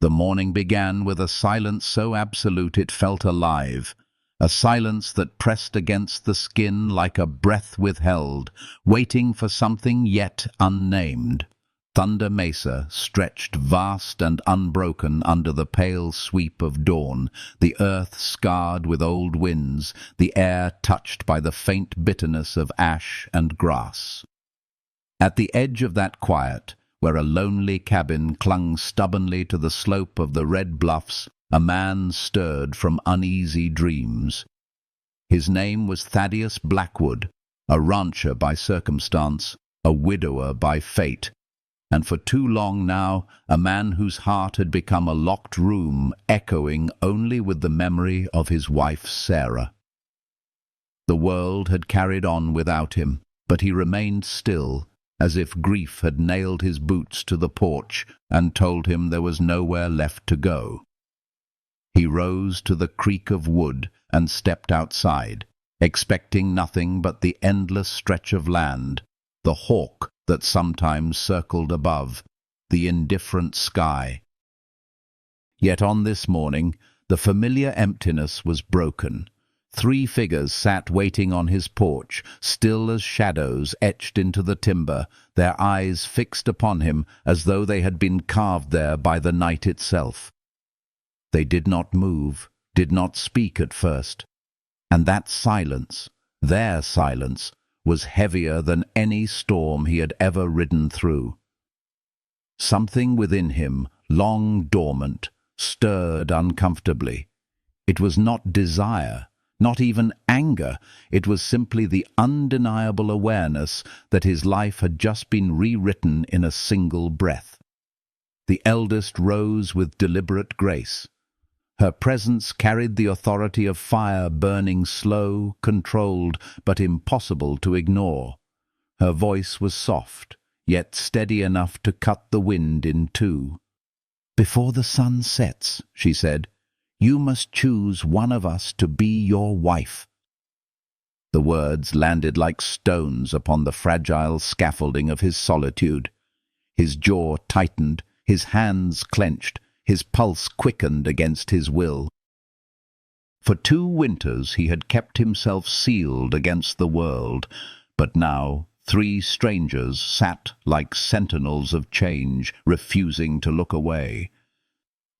The morning began with a silence so absolute it felt alive, a silence that pressed against the skin like a breath withheld, waiting for something yet unnamed. Thunder Mesa stretched vast and unbroken under the pale sweep of dawn, the earth scarred with old winds, the air touched by the faint bitterness of ash and grass. At the edge of that quiet, where a lonely cabin clung stubbornly to the slope of the red bluffs, a man stirred from uneasy dreams. His name was Thaddeus Blackwood, a rancher by circumstance, a widower by fate, and for too long now a man whose heart had become a locked room echoing only with the memory of his wife Sarah. The world had carried on without him, but he remained still, as if grief had nailed his boots to the porch and told him there was nowhere left to go. He rose to the creak of wood and stepped outside, expecting nothing but the endless stretch of land, the hawk that sometimes circled above, the indifferent sky. Yet on this morning the familiar emptiness was broken. 3 figures sat waiting on his porch, still as shadows etched into the timber, their eyes fixed upon him as though they had been carved there by the night itself. They did not move, did not speak at first, and that silence, their silence, was heavier than any storm he had ever ridden through. Something within him, long dormant, stirred uncomfortably. It was not desire, not even anger, it was simply the undeniable awareness that his life had just been rewritten in a single breath. The eldest rose with deliberate grace. Her presence carried the authority of fire burning slow, controlled, but impossible to ignore. Her voice was soft, yet steady enough to cut the wind in two. "Before the sun sets," she said, "you must choose one of us to be your wife." The words landed like stones upon the fragile scaffolding of his solitude. His jaw tightened, his hands clenched, his pulse quickened against his will. For 2 winters he had kept himself sealed against the world, but now 3 strangers sat like sentinels of change, refusing to look away.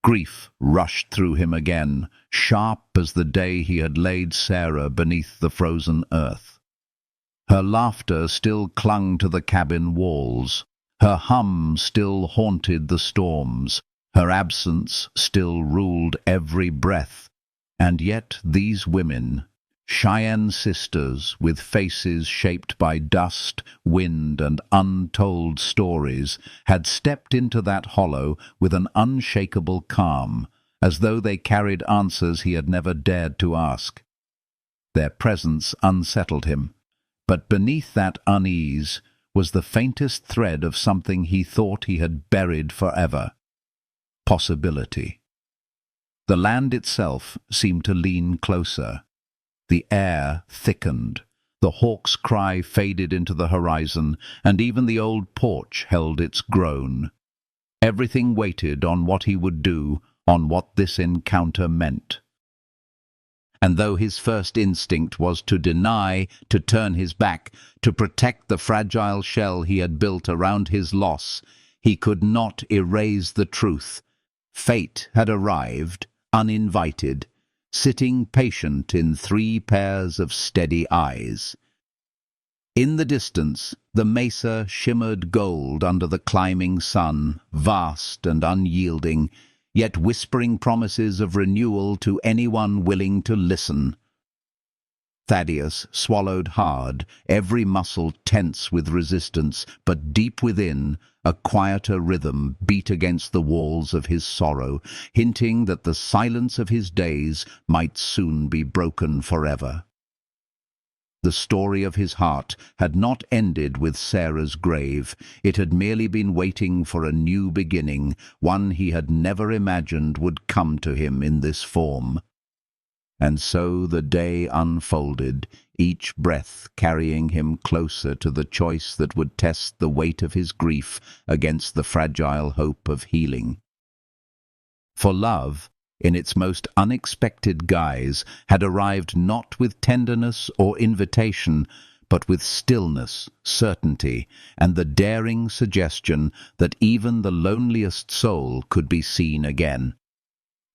Grief rushed through him again, sharp as the day he had laid Sarah beneath the frozen earth. Her laughter still clung to the cabin walls. Her hum still haunted the storms. Her absence still ruled every breath. And yet these women, Cheyenne sisters with faces shaped by dust, wind, and untold stories, had stepped into that hollow with an unshakable calm, as though they carried answers he had never dared to ask. Their presence unsettled him, but beneath that unease was the faintest thread of something he thought he had buried forever: possibility. The land itself seemed to lean closer. The air thickened, the hawk's cry faded into the horizon, and even the old porch held its groan. Everything waited on what he would do, on what this encounter meant. And though his first instinct was to deny, to turn his back, to protect the fragile shell he had built around his loss, he could not erase the truth. Fate had arrived, uninvited, sitting patient in 3 pairs of steady eyes. In the distance, the mesa shimmered gold under the climbing sun, vast and unyielding, yet whispering promises of renewal to anyone willing to listen. Thaddeus swallowed hard, every muscle tense with resistance, but deep within, a quieter rhythm beat against the walls of his sorrow, hinting that the silence of his days might soon be broken forever. The story of his heart had not ended with Sarah's grave. It had merely been waiting for a new beginning, one he had never imagined would come to him in this form. And so the day unfolded, each breath carrying him closer to the choice that would test the weight of his grief against the fragile hope of healing. For love, in its most unexpected guise, had arrived not with tenderness or invitation, but with stillness, certainty, and the daring suggestion that even the loneliest soul could be seen again.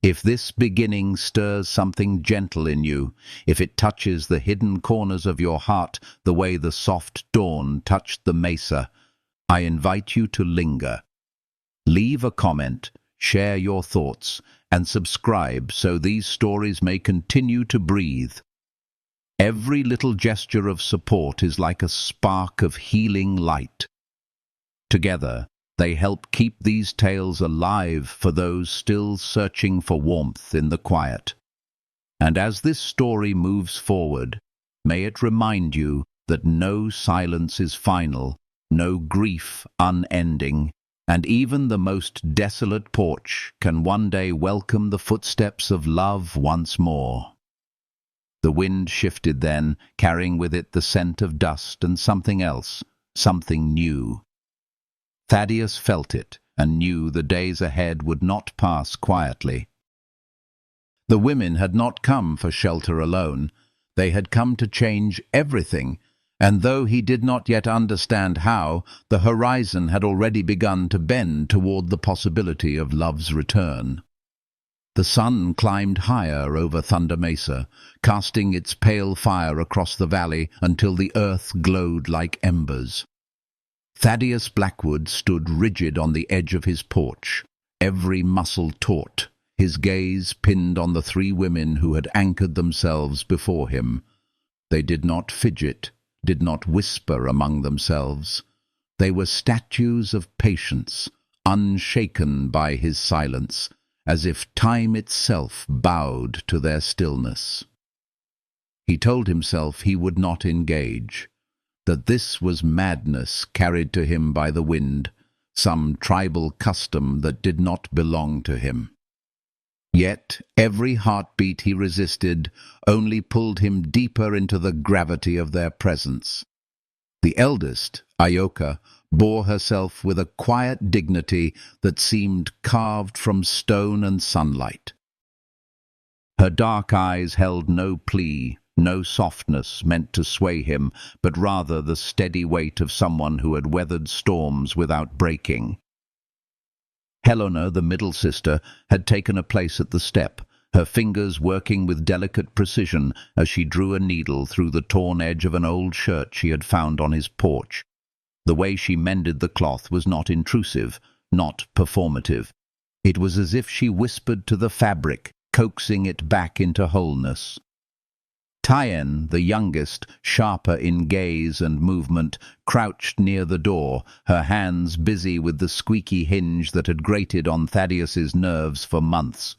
If this beginning stirs something gentle in you, if it touches the hidden corners of your heart the way the soft dawn touched the mesa, I invite you to linger. Leave a comment, share your thoughts, and subscribe so these stories may continue to breathe. Every little gesture of support is like a spark of healing light. Together, they help keep these tales alive for those still searching for warmth in the quiet. And as this story moves forward, may it remind you that no silence is final, no grief unending, and even the most desolate porch can one day welcome the footsteps of love once more. The wind shifted then, carrying with it the scent of dust and something else, something new. Thaddeus felt it and knew the days ahead would not pass quietly. The women had not come for shelter alone. They had come to change everything, and though he did not yet understand how, the horizon had already begun to bend toward the possibility of love's return. The sun climbed higher over Thunder Mesa, casting its pale fire across the valley until the earth glowed like embers. Thaddeus Blackwood stood rigid on the edge of his porch, every muscle taut, his gaze pinned on the three women who had anchored themselves before him. They did not fidget, did not whisper among themselves. They were statues of patience, unshaken by his silence, as if time itself bowed to their stillness. He told himself he would not engage, that this was madness carried to him by the wind, some tribal custom that did not belong to him. Yet every heartbeat he resisted only pulled him deeper into the gravity of their presence. The eldest, Ioka, bore herself with a quiet dignity that seemed carved from stone and sunlight. Her dark eyes held no plea, no softness meant to sway him, but rather the steady weight of someone who had weathered storms without breaking. Helena, the middle sister, had taken a place at the step, her fingers working with delicate precision as she drew a needle through the torn edge of an old shirt she had found on his porch. The way she mended the cloth was not intrusive, not performative. It was as if she whispered to the fabric, coaxing it back into wholeness. Tyen, the youngest, sharper in gaze and movement, crouched near the door, her hands busy with the squeaky hinge that had grated on Thaddeus's nerves for months.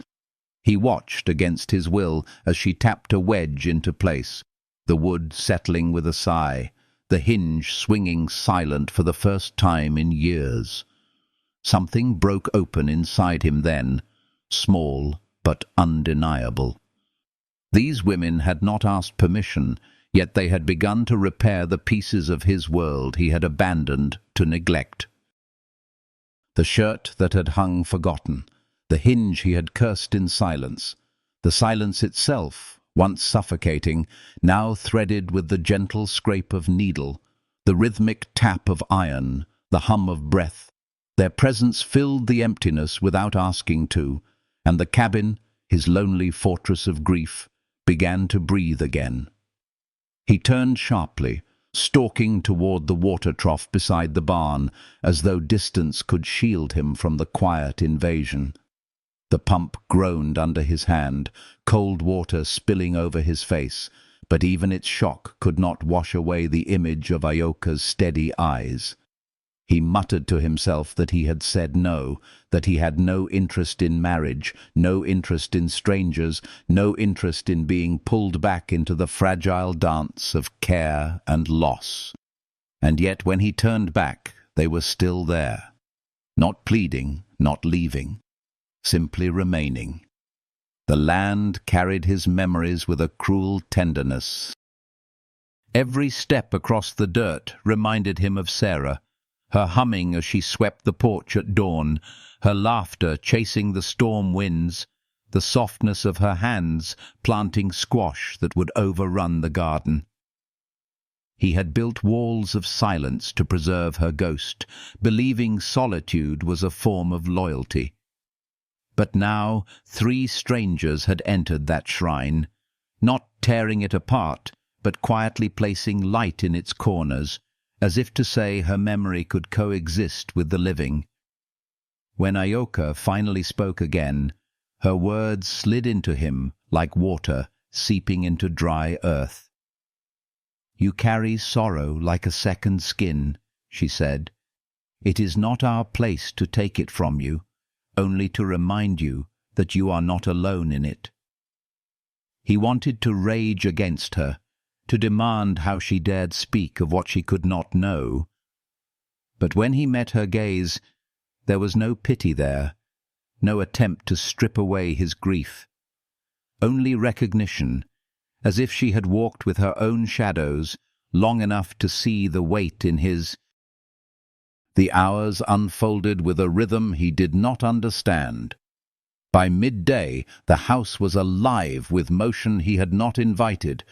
He watched against his will as she tapped a wedge into place, the wood settling with a sigh, the hinge swinging silent for the first time in years. Something broke open inside him then, small but undeniable. These women had not asked permission, yet they had begun to repair the pieces of his world he had abandoned to neglect. The shirt that had hung forgotten, the hinge he had cursed in silence, the silence itself, once suffocating, now threaded with the gentle scrape of needle, the rhythmic tap of iron, the hum of breath. Their presence filled the emptiness without asking to, and the cabin, his lonely fortress of grief, began to breathe again. He turned sharply, stalking toward the water trough beside the barn, as though distance could shield him from the quiet invasion. The pump groaned under his hand, cold water spilling over his face, but even its shock could not wash away the image of Ioka's steady eyes. He muttered to himself that he had said no, that he had no interest in marriage, no interest in strangers, no interest in being pulled back into the fragile dance of care and loss. And yet when he turned back, they were still there, not pleading, not leaving, simply remaining. The land carried his memories with a cruel tenderness. Every step across the dirt reminded him of Sarah, her humming as she swept the porch at dawn, her laughter chasing the storm winds, the softness of her hands planting squash that would overrun the garden. He had built walls of silence to preserve her ghost, believing solitude was a form of loyalty. But now 3 strangers had entered that shrine, not tearing it apart, but quietly placing light in its corners, as if to say her memory could coexist with the living. When Ayoka finally spoke again, her words slid into him like water seeping into dry earth. "You carry sorrow like a second skin," she said. "It is not our place to take it from you, only to remind you that you are not alone in it." He wanted to rage against her, to demand how she dared speak of what she could not know. But when he met her gaze, there was no pity there, no attempt to strip away his grief. Only recognition, as if she had walked with her own shadows long enough to see the weight in his. The hours unfolded with a rhythm he did not understand. By midday, the house was alive with motion he had not invited,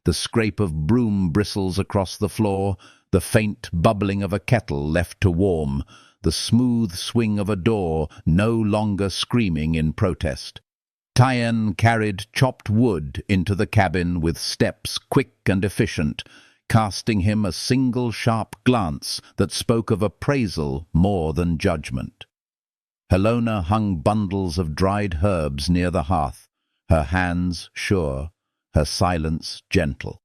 the scrape of broom bristles across the floor, the faint bubbling of a kettle left to warm, the smooth swing of a door no longer screaming in protest. Tyen carried chopped wood into the cabin with steps quick and efficient, casting him a single sharp glance that spoke of appraisal more than judgment. Helena hung bundles of dried herbs near the hearth, her hands sure, her silence gentle.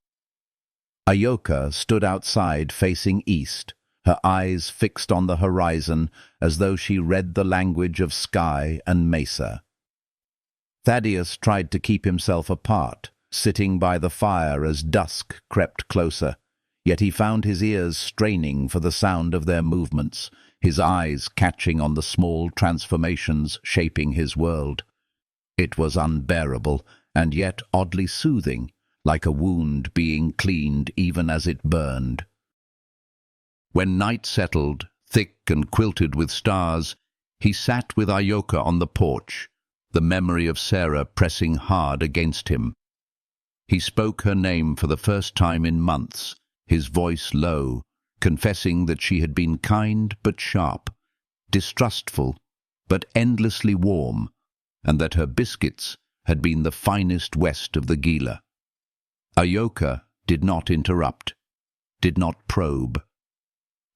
Ayoka stood outside facing east, her eyes fixed on the horizon as though she read the language of sky and mesa. Thaddeus tried to keep himself apart, sitting by the fire as dusk crept closer, yet he found his ears straining for the sound of their movements, his eyes catching on the small transformations shaping his world. It was unbearable, and yet oddly soothing, like a wound being cleaned even as it burned. When night settled, thick and quilted with stars, he sat with Ayoka on the porch, the memory of Sarah pressing hard against him. He spoke her name for the first time in months, his voice low, confessing that she had been kind but sharp, distrustful but endlessly warm, and that her biscuits had been the finest west of the Gila. Ayoka did not interrupt, did not probe.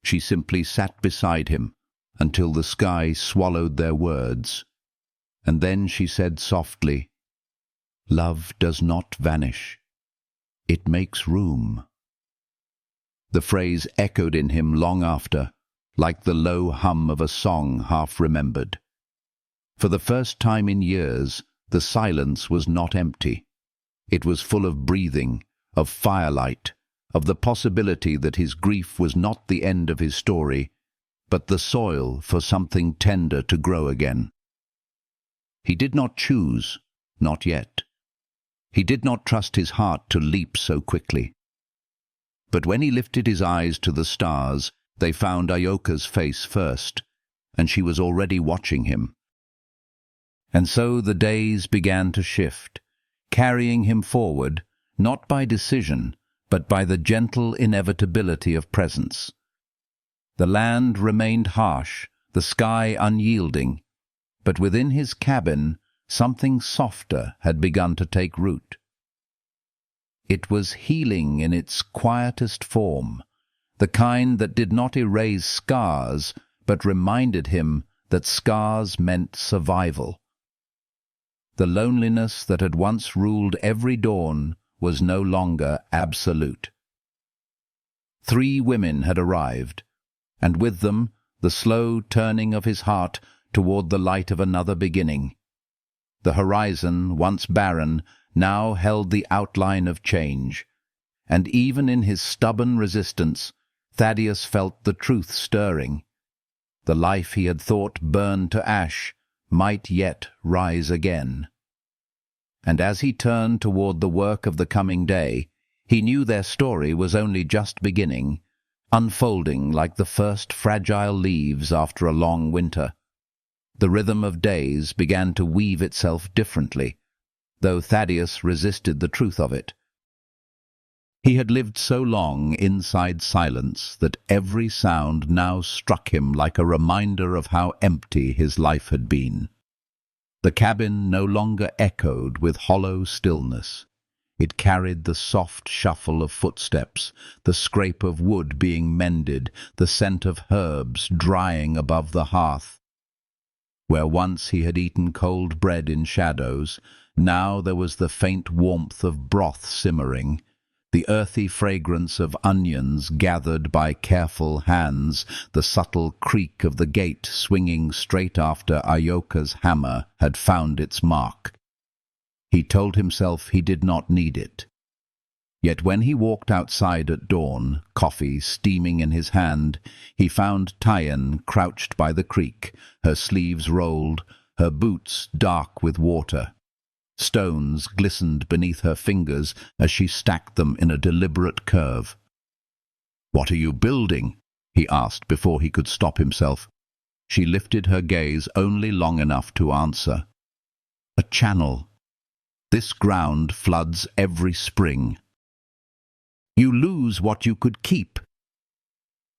She simply sat beside him until the sky swallowed their words, and then she said softly, "Love does not vanish. It makes room." The phrase echoed in him long after, like the low hum of a song half remembered. For the first time in years, the silence was not empty. It was full of breathing, of firelight, of the possibility that his grief was not the end of his story, but the soil for something tender to grow again. He did not choose, not yet. He did not trust his heart to leap so quickly. But when he lifted his eyes to the stars, they found Ayoka's face first, and she was already watching him. And so the days began to shift, carrying him forward, not by decision, but by the gentle inevitability of presence. The land remained harsh, the sky unyielding, but within his cabin something softer had begun to take root. It was healing in its quietest form, the kind that did not erase scars, but reminded him that scars meant survival. The loneliness that had once ruled every dawn was no longer absolute. 3 women had arrived, and with them the slow turning of his heart toward the light of another beginning. The horizon, once barren, now held the outline of change, and even in his stubborn resistance, Thaddeus felt the truth stirring. The life he had thought burned to ash might yet rise again. And as he turned toward the work of the coming day, he knew their story was only just beginning. unfolding like the first fragile leaves after a long winter. The rhythm of days began to weave itself differently, though Thaddeus resisted the truth of it. He had lived so long inside silence that every sound now struck him like a reminder of how empty his life had been. The cabin no longer echoed with hollow stillness. It carried the soft shuffle of footsteps, the scrape of wood being mended, the scent of herbs drying above the hearth. Where once he had eaten cold bread in shadows, now there was the faint warmth of broth simmering, the earthy fragrance of onions gathered by careful hands, the subtle creak of the gate swinging straight after Ayoka's hammer had found its mark. He told himself he did not need it. Yet when he walked outside at dawn, coffee steaming in his hand, he found Tyen crouched by the creek, her sleeves rolled, her boots dark with water. Stones glistened beneath her fingers as she stacked them in a deliberate curve. "What are you building?" he asked before he could stop himself. She lifted her gaze only long enough to answer. "A channel. This ground floods every spring. You lose what you could keep."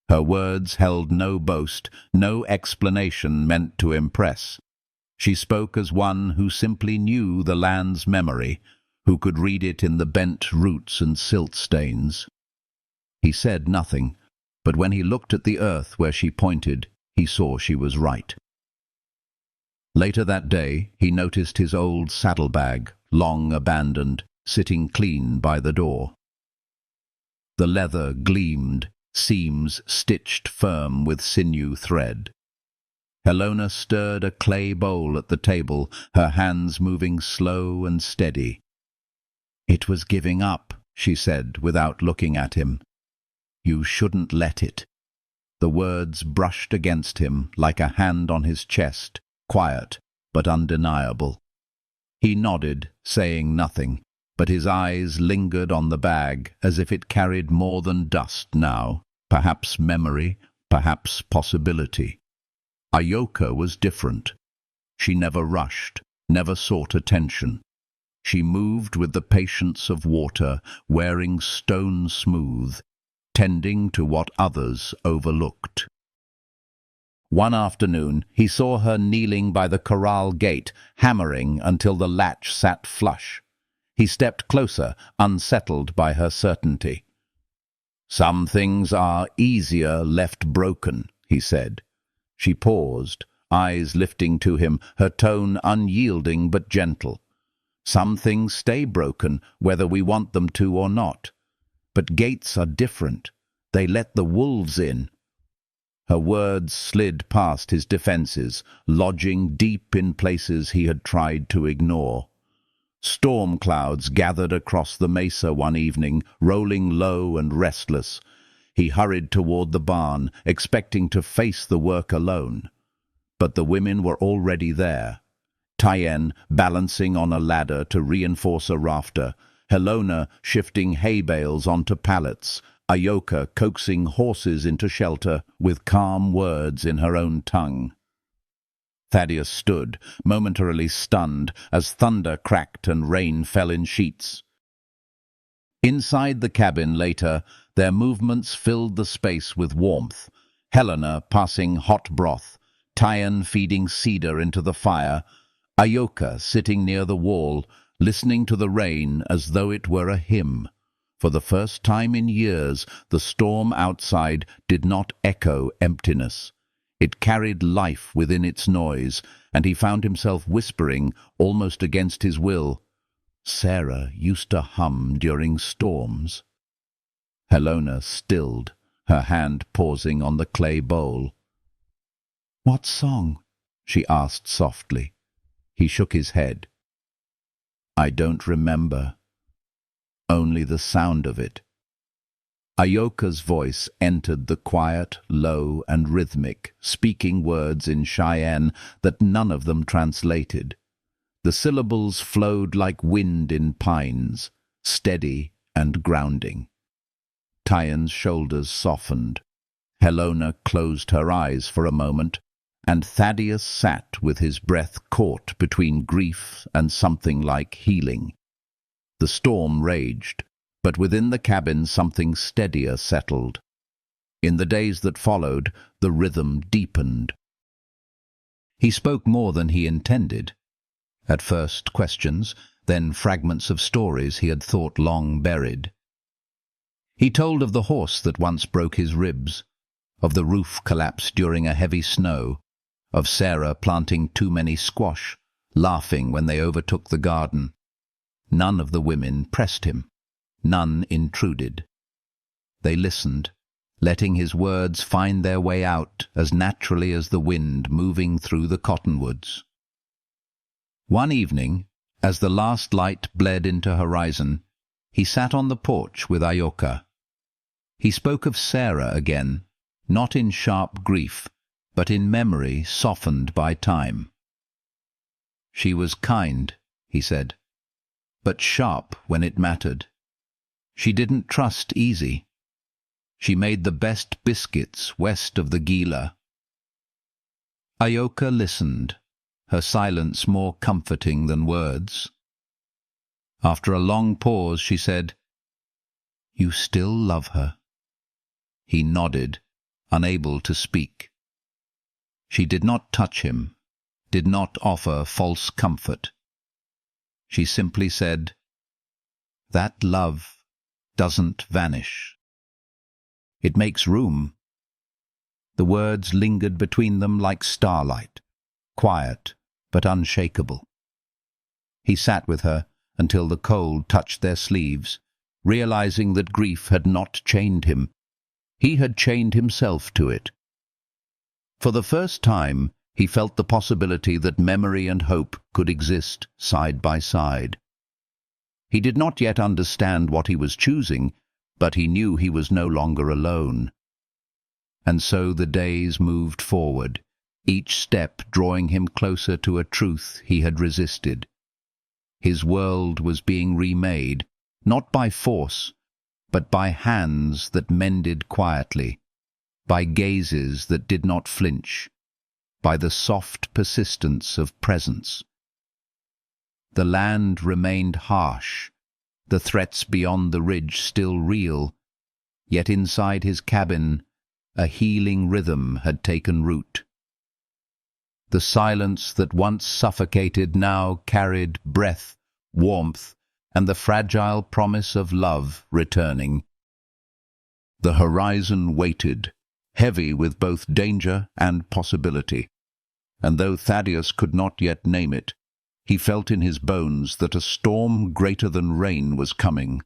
Her words held no boast, no explanation meant to impress. She spoke as one who simply knew the land's memory, who could read it in the bent roots and silt stains. He said nothing, but when he looked at the earth where she pointed, he saw she was right. Later that day, he noticed his old saddlebag, long abandoned, sitting clean by the door. The leather gleamed, seams stitched firm with sinew thread. Helona stirred a clay bowl at the table, her hands moving slow and steady. "It was giving up," she said without looking at him. "You shouldn't let it." The words brushed against him like a hand on his chest, quiet but undeniable. He nodded, saying nothing, but his eyes lingered on the bag as if it carried more than dust now, perhaps memory, perhaps possibility. Ayoka was different. She never rushed, never sought attention. She moved with the patience of water, wearing stone smooth, tending to what others overlooked. One afternoon, he saw her kneeling by the corral gate, hammering until the latch sat flush. He stepped closer, unsettled by her certainty. "Some things are easier left broken," he said. She paused, eyes lifting to him, her tone unyielding but gentle. "Some things stay broken, whether we want them to or not. But gates are different. They let the wolves in." Her words slid past his defenses, lodging deep in places he had tried to ignore. Storm clouds gathered across the mesa one evening, rolling low and restless. He hurried toward the barn, expecting to face the work alone. But the women were already there. Tyen balancing on a ladder to reinforce a rafter, Helona shifting hay bales onto pallets, Ayoka coaxing horses into shelter with calm words in her own tongue. Thaddeus stood, momentarily stunned, as thunder cracked and rain fell in sheets. Inside the cabin later, their movements filled the space with warmth. Helena passing hot broth, Tyen feeding cedar into the fire, Ayoka sitting near the wall, listening to the rain as though it were a hymn. For the first time in years, the storm outside did not echo emptiness. It carried life within its noise, and he found himself whispering, almost against his will, "Sarah used to hum during storms." Helona stilled, her hand pausing on the clay bowl. "What song?" she asked softly. He shook his head. "I don't remember. Only the sound of it." Ayoka's voice entered the quiet, low and rhythmic, speaking words in Cheyenne that none of them translated. The syllables flowed like wind in pines, steady and grounding. Tyen's shoulders softened, Helena closed her eyes for a moment, and Thaddeus sat with his breath caught between grief and something like healing. The storm raged, but within the cabin something steadier settled. In the days that followed, the rhythm deepened. He spoke more than he intended. At first questions, then fragments of stories he had thought long buried. He told of the horse that once broke his ribs, of the roof collapse during a heavy snow, of Sarah planting too many squash, laughing when they overtook the garden. None of the women pressed him. None intruded. They listened, letting his words find their way out as naturally as the wind moving through the cottonwoods. One evening, as the last light bled into horizon, he sat on the porch with Ayoka. He spoke of Sarah again, not in sharp grief, but in memory softened by time. She was kind, he said, but sharp when it mattered. She didn't trust easy. She made the best biscuits west of the Gila. Ayoka listened, her silence more comforting than words. After a long pause, she said, "You still love her?" He nodded, unable to speak. She did not touch him, did not offer false comfort. She simply said, "That love doesn't vanish. It makes room." The words lingered between them like starlight, quiet but unshakable. He sat with her until the cold touched their sleeves, realizing that grief had not chained him. He had chained himself to it. For the first time, he felt the possibility that memory and hope could exist side by side. He did not yet understand what he was choosing, but he knew he was no longer alone. And so the days moved forward, each step drawing him closer to a truth he had resisted. His world was being remade, not by force, but by hands that mended quietly, by gazes that did not flinch, by the soft persistence of presence. The land remained harsh, the threats beyond the ridge still real, yet inside his cabin a healing rhythm had taken root. The silence that once suffocated now carried breath, warmth, and the fragile promise of love returning. The horizon waited, heavy with both danger and possibility, and though Thaddeus could not yet name it, he felt in his bones that a storm greater than rain was coming,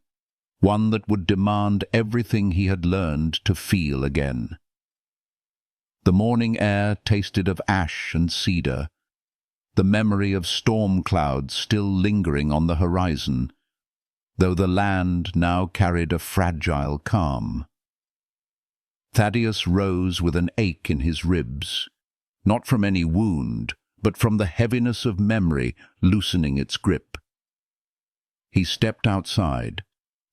one that would demand everything he had learned to feel again. The morning air tasted of ash and cedar, the memory of storm clouds still lingering on the horizon, though the land now carried a fragile calm. Thaddeus rose with an ache in his ribs, not from any wound, but from the heaviness of memory loosening its grip. He stepped outside,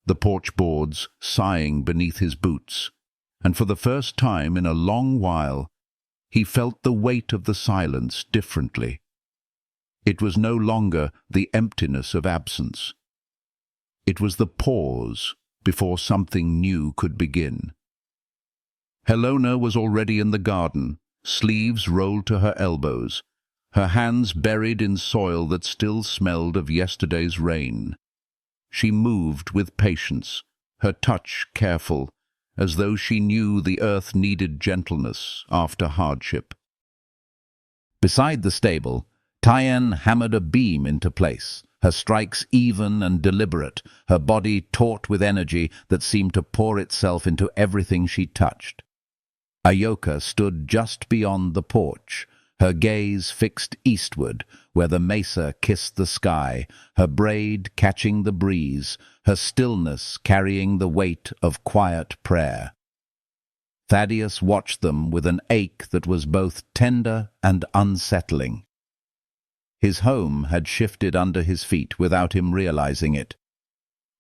the porch boards sighing beneath his boots, and for the first time in a long while he felt the weight of the silence differently. It was no longer the emptiness of absence. It was the pause before something new could begin. Helena was already in the garden, sleeves rolled to her elbows, her hands buried in soil that still smelled of yesterday's rain. She moved with patience, her touch careful, as though she knew the earth needed gentleness after hardship. Beside the stable, Tyann hammered a beam into place, her strikes even and deliberate, her body taut with energy that seemed to pour itself into everything she touched. Ayoka stood just beyond the porch, her gaze fixed eastward, where the mesa kissed the sky, her braid catching the breeze, her stillness carrying the weight of quiet prayer. Thaddeus watched them with an ache that was both tender and unsettling. His home had shifted under his feet without him realizing it.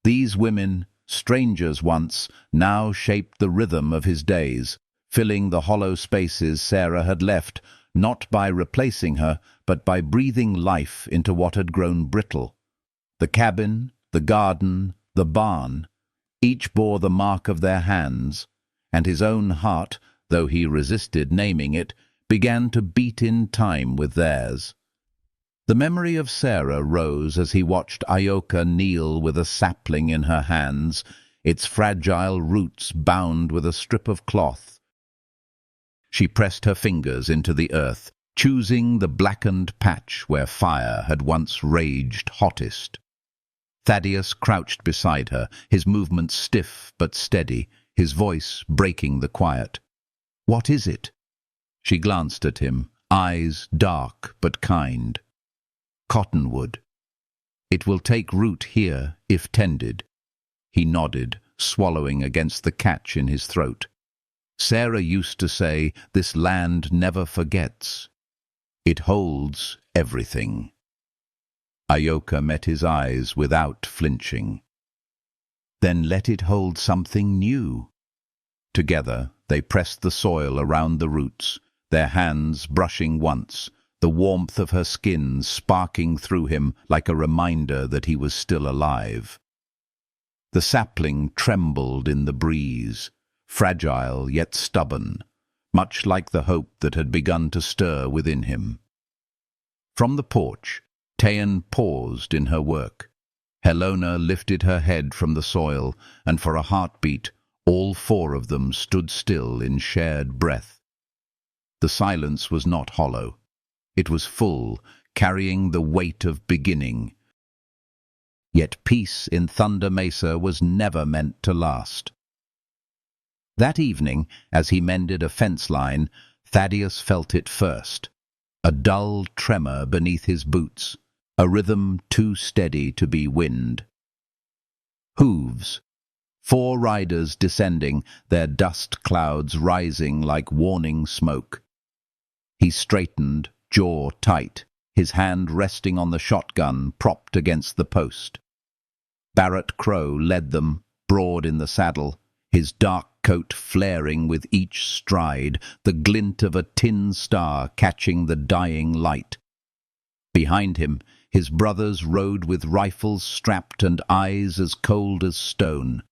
These women, strangers once, now shaped the rhythm of his days, filling the hollow spaces Sarah had left, not by replacing her, but by breathing life into what had grown brittle. The cabin, the garden, the barn, each bore the mark of their hands, and his own heart, though he resisted naming it, began to beat in time with theirs. The memory of Sarah rose as he watched Ioka kneel with a sapling in her hands, its fragile roots bound with a strip of cloth. She pressed her fingers into the earth, choosing the blackened patch where fire had once raged hottest. Thaddeus crouched beside her, his movements stiff but steady, his voice breaking the quiet. "What is it?" She glanced at him, eyes dark but kind. "Cottonwood. It will take root here, if tended." He nodded, swallowing against the catch in his throat. Sarah used to say, "This land never forgets. It holds everything." Ioka met his eyes without flinching. "Then let it hold something new." Together they pressed the soil around the roots, their hands brushing once, the warmth of her skin sparking through him like a reminder that he was still alive. The sapling trembled in the breeze, fragile yet stubborn, much like the hope that had begun to stir within him. From the porch, Tayan paused in her work. Helona lifted her head from the soil, and for a heartbeat, all four of them stood still in shared breath. The silence was not hollow. It was full, carrying the weight of beginning. Yet peace in Thunder Mesa was never meant to last. That evening, as he mended a fence line, Thaddeus felt it first. A dull tremor beneath his boots, a rhythm too steady to be wind. Hooves. 4 riders descending, their dust clouds rising like warning smoke. He straightened, jaw tight, his hand resting on the shotgun propped against the post. Barrett Crow led them, broad in the saddle, his dark coat flaring with each stride, the glint of a tin star catching the dying light. Behind him, his brothers rode with rifles strapped and eyes as cold as stone.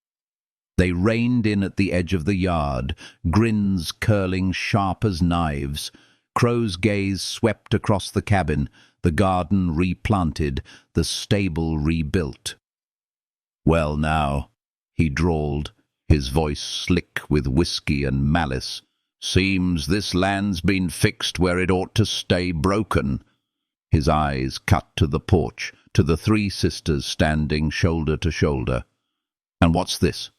They reined in at the edge of the yard, grins curling sharp as knives. Crow's gaze swept across the cabin, the garden replanted, the stable rebuilt. "Well now," he drawled, his voice slick with whiskey and malice, "seems this land's been fixed where it ought to stay broken." His eyes cut to the porch, to the 3 sisters standing shoulder to shoulder. "And what's this?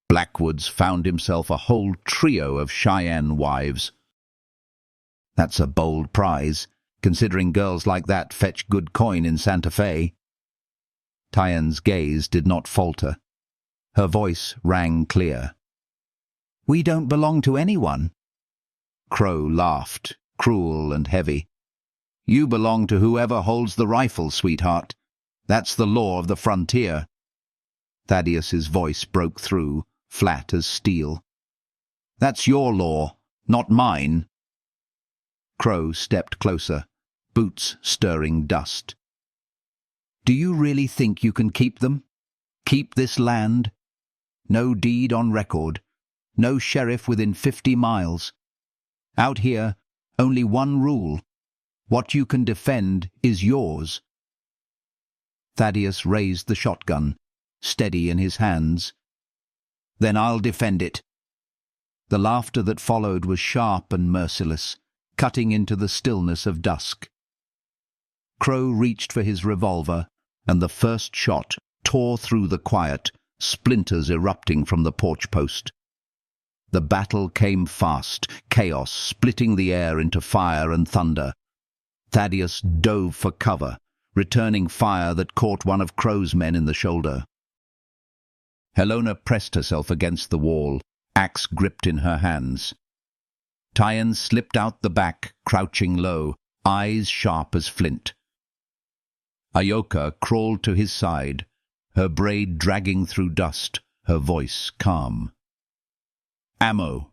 Blackwood's found himself a whole trio of Cheyenne wives." "That's a bold prize, considering girls like that fetch good coin in Santa Fe." Tayan's gaze did not falter. Her voice rang clear. "We don't belong to anyone." Crow laughed, cruel and heavy. "You belong to whoever holds the rifle, sweetheart. That's the law of the frontier." Thaddeus's voice broke through, flat as steel. "That's your law, not mine." Crow stepped closer, boots stirring dust. "Do you really think you can keep them? Keep this land? No deed on record, no sheriff within 50 miles. Out here, only one rule. What you can defend is yours." Thaddeus raised the shotgun, steady in his hands. "Then I'll defend it." The laughter that followed was sharp and merciless, cutting into the stillness of dusk. Crow reached for his revolver, and the first shot tore through the quiet, splinters erupting from the porch post. The battle came fast, chaos splitting the air into fire and thunder. Thaddeus dove for cover, returning fire that caught one of Crow's men in the shoulder. Helona pressed herself against the wall, axe gripped in her hands. Tayan slipped out the back, crouching low, eyes sharp as flint. Ioka crawled to his side, her braid dragging through dust, her voice calm. "Ammo."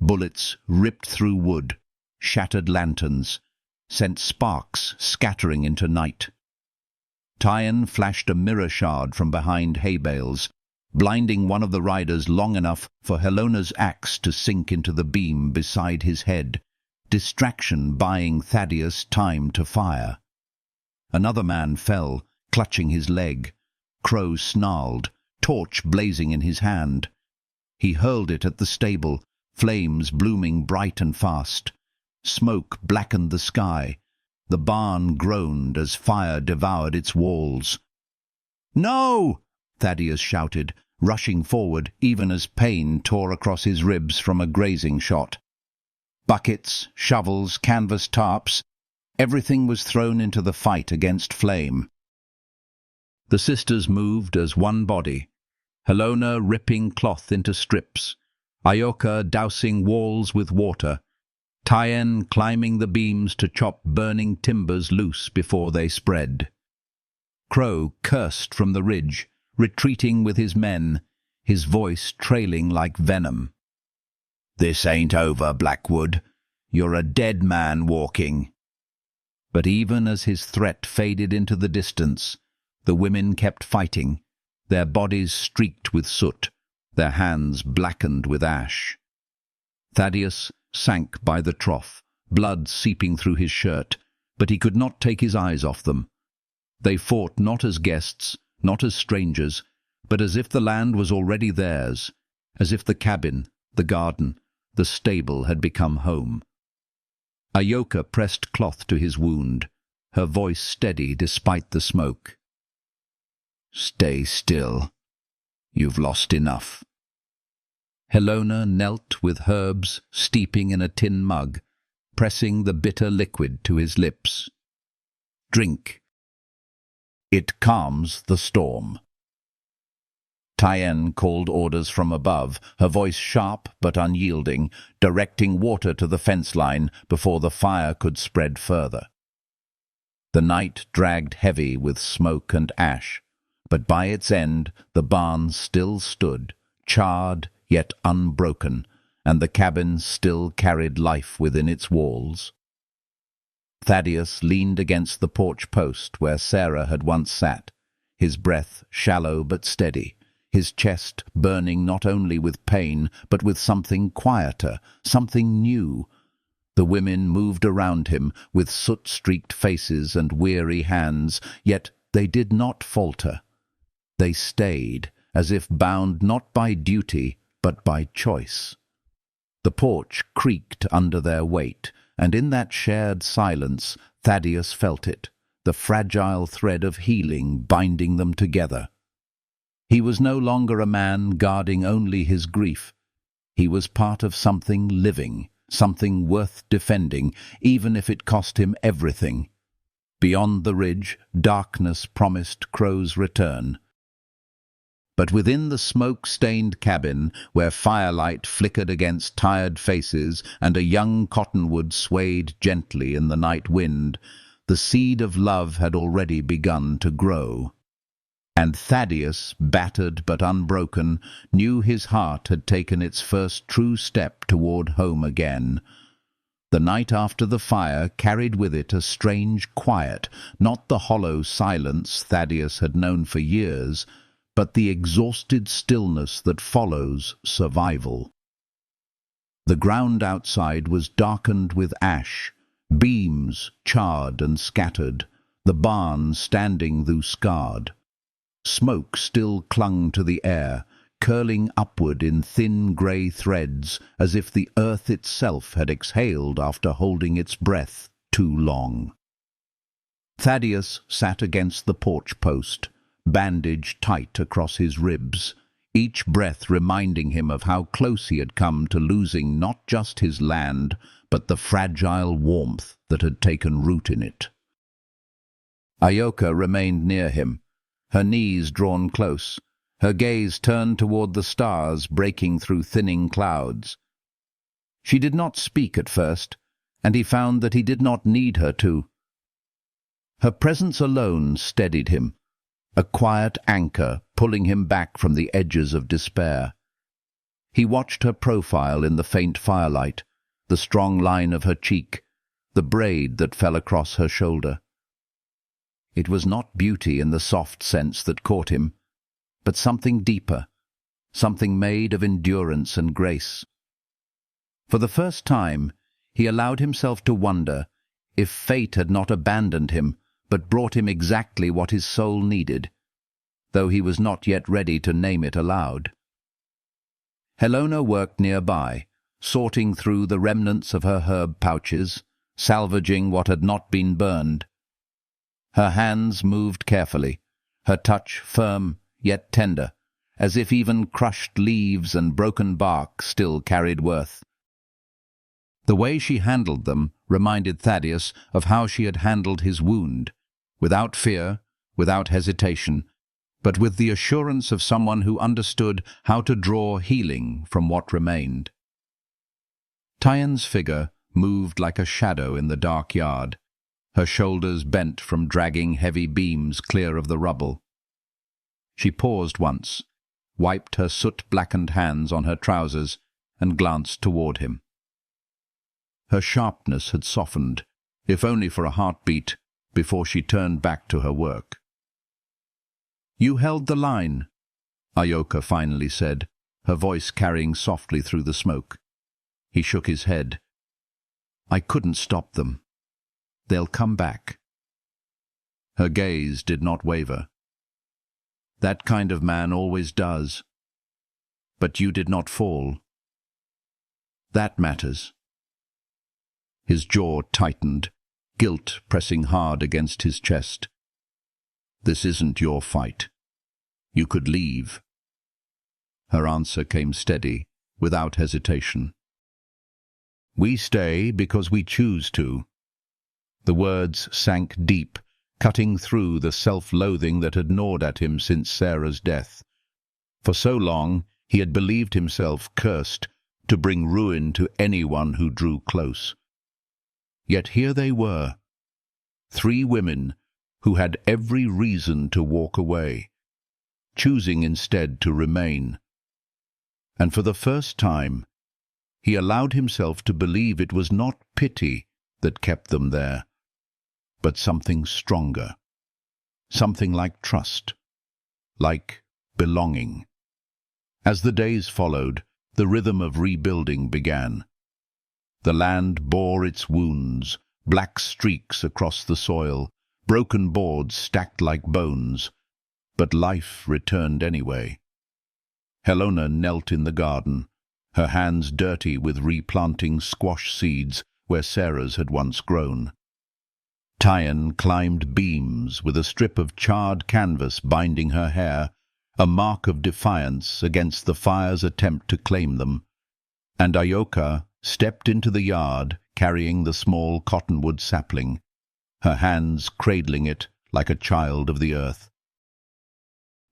Bullets ripped through wood, shattered lanterns, sent sparks scattering into night. Tyan flashed a mirror shard from behind hay bales, blinding one of the riders long enough for Helona's axe to sink into the beam beside his head, distraction buying Thaddeus time to fire. Another man fell, clutching his leg. Crow snarled, torch blazing in his hand. He hurled it at the stable, flames blooming bright and fast. Smoke blackened the sky. The barn groaned as fire devoured its walls. "No!" Thaddeus shouted, rushing forward even as pain tore across his ribs from a grazing shot. Buckets, shovels, canvas tarps, everything was thrown into the fight against flame. The sisters moved as one body, Helona ripping cloth into strips, Ioka dousing walls with water, Tyan climbing the beams to chop burning timbers loose before they spread. Crow cursed from the ridge, retreating with his men, his voice trailing like venom. "This ain't over, Blackwood. You're a dead man walking." But even as his threat faded into the distance, the women kept fighting, their bodies streaked with soot, their hands blackened with ash. Thaddeus sank by the trough, blood seeping through his shirt, but he could not take his eyes off them. They fought not as guests, not as strangers, but as if the land was already theirs, as if the cabin, the garden, the stable had become home. Ioka pressed cloth to his wound, her voice steady despite the smoke. "Stay still. You've lost enough." Helona knelt with herbs steeping in a tin mug, pressing the bitter liquid to his lips. "Drink. It calms the storm." Tyan called orders from above, her voice sharp but unyielding, directing water to the fence line before the fire could spread further. The night dragged heavy with smoke and ash, but by its end the barn still stood, charred yet unbroken, and the cabin still carried life within its walls. Thaddeus leaned against the porch post where Sarah had once sat, his breath shallow but steady, his chest burning not only with pain but with something quieter, something new. The women moved around him with soot-streaked faces and weary hands, yet they did not falter. They stayed, as if bound not by duty, but by choice. The porch creaked under their weight, and in that shared silence Thaddeus felt it, the fragile thread of healing binding them together. He was no longer a man guarding only his grief. He was part of something living, something worth defending, even if it cost him everything. Beyond the ridge, darkness promised Crow's return. But within the smoke-stained cabin, where firelight flickered against tired faces and a young cottonwood swayed gently in the night wind, the seed of love had already begun to grow. And Thaddeus, battered but unbroken, knew his heart had taken its first true step toward home again. The night after the fire carried with it a strange quiet, not the hollow silence Thaddeus had known for years, but the exhausted stillness that follows survival. The ground outside was darkened with ash, beams charred and scattered, the barn standing though scarred. Smoke still clung to the air, curling upward in thin grey threads, as if the earth itself had exhaled after holding its breath too long. Thaddeus sat against the porch post, bandaged tight across his ribs, each breath reminding him of how close he had come to losing not just his land, but the fragile warmth that had taken root in it. Ioka remained near him, her knees drawn close, her gaze turned toward the stars breaking through thinning clouds. She did not speak at first, and he found that he did not need her to. Her presence alone steadied him, a quiet anchor pulling him back from the edges of despair. He watched her profile in the faint firelight, the strong line of her cheek, the braid that fell across her shoulder. It was not beauty in the soft sense that caught him, but something deeper, something made of endurance and grace. For the first time, he allowed himself to wonder if fate had not abandoned him, but brought him exactly what his soul needed, though he was not yet ready to name it aloud. Helona worked nearby, sorting through the remnants of her herb pouches, salvaging what had not been burned. Her hands moved carefully, her touch firm yet tender, as if even crushed leaves and broken bark still carried worth. The way she handled them reminded Thaddeus of how she had handled his wound, without fear, without hesitation, but with the assurance of someone who understood how to draw healing from what remained. Tyen's figure moved like a shadow in the dark yard, her shoulders bent from dragging heavy beams clear of the rubble. She paused once, wiped her soot-blackened hands on her trousers, and glanced toward him. Her sharpness had softened, if only for a heartbeat, before she turned back to her work. "You held the line," Ayoka finally said, her voice carrying softly through the smoke. He shook his head. "I couldn't stop them. They'll come back." Her gaze did not waver. "That kind of man always does. But you did not fall. That matters." His jaw tightened, guilt pressing hard against his chest. "This isn't your fight. You could leave." Her answer came steady, without hesitation. "We stay because we choose to." The words sank deep, cutting through the self-loathing that had gnawed at him since Sarah's death. For so long he had believed himself cursed to bring ruin to anyone who drew close. Yet here they were, 3 women who had every reason to walk away, choosing instead to remain. And for the first time, he allowed himself to believe it was not pity that kept them there, but something stronger, something like trust, like belonging. As the days followed, the rhythm of rebuilding began. The land bore its wounds, black streaks across the soil, broken boards stacked like bones, but life returned anyway. Helona knelt in the garden, her hands dirty with replanting squash seeds where Sarah's had once grown. Tyen climbed beams with a strip of charred canvas binding her hair, a mark of defiance against the fire's attempt to claim them, and Ayoka stepped into the yard carrying the small cottonwood sapling, her hands cradling it like a child of the earth.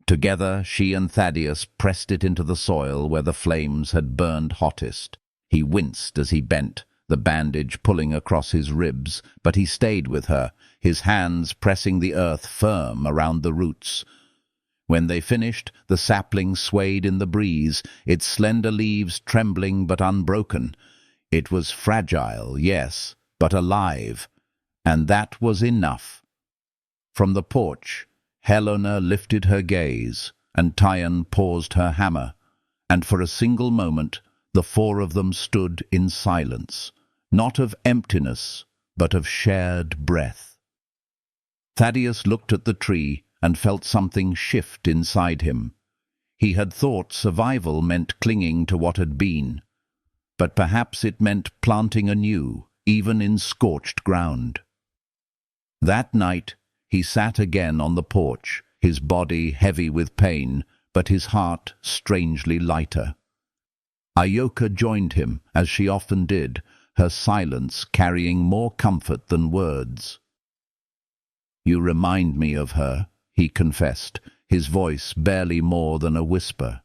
Together she and Thaddeus pressed it into the soil where the flames had burned hottest. He winced as he bent, the bandage pulling across his ribs, but he stayed with her, his hands pressing the earth firm around the roots. When they finished, the sapling swayed in the breeze, its slender leaves trembling but unbroken. It was fragile, yes, but alive, and that was enough. From the porch, Helena lifted her gaze, and Tyen paused her hammer, and for a single moment the 4 of them stood in silence, not of emptiness, but of shared breath. Thaddeus looked at the tree and felt something shift inside him. He had thought survival meant clinging to what had been, but perhaps it meant planting anew, even in scorched ground. That night he sat again on the porch, his body heavy with pain, but his heart strangely lighter. Ayoka joined him, as she often did, her silence carrying more comfort than words. "You remind me of her," he confessed, his voice barely more than a whisper.